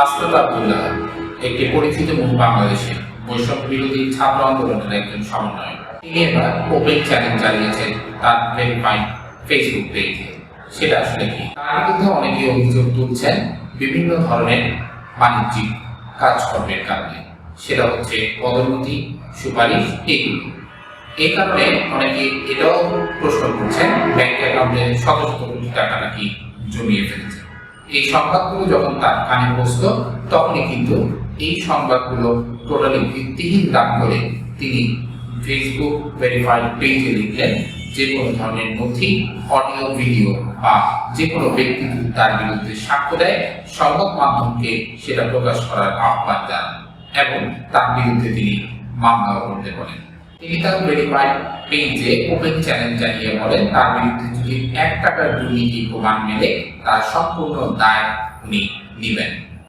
আসরাত আব্দুল্লাহ একটি পরিচিত মুখ বাংলাদেশে বৈষম্য বিরোধী ছাত্র আন্দোলনের একজন সমন্বয়ক। তিনি এবার ওপেন চ্যালেঞ্জ চালিয়েছেন তার ভেরিফাইড ফেসবুক পেজে। সেটা আসলে কি? তার বিরুদ্ধে অনেকে অভিযোগ তুলছেন বিভিন্ন ধরনের বাণিজ্যিক কাজকর্মের কারণে। সেটা হচ্ছে পদোন্নতি, সুপারিশ, এগুলো। এই কারণে অনেকে এটাও প্রশ্ন করছেন ব্যাংক অ্যাকাউন্টে শত শত কোটি টাকা নাকি জমিয়ে ফেলেছে। এই সংবাদগুলো যখন তার কানে পৌঁছল তখনই কিন্তু এই সংবাদগুলো টোটালি ভিত্তিহীন দাম করে তিনি ফেসবুক ভেরিফাইড পেজে লিখলেন যে কোনো ধরনের নথি, অডিও, ভিডিও বা যে কোনো ব্যক্তি তার বিরুদ্ধে সাক্ষ্য দেয় সংবাদ মাধ্যমকে সেটা প্রকাশ করার আহ্বান জানান এবং তার বিরুদ্ধে তিনি মামলা করতে বলেন। তিনি তার ভেরিফাইড পেজে ওপেন চ্যালেঞ্জ জানিয়ে বলেন তার বিরুদ্ধে যদি 1 টাকার দুর্নীতি প্রমাণ মেলে তার সম্পূর্ণ দায় উনি নেবেন।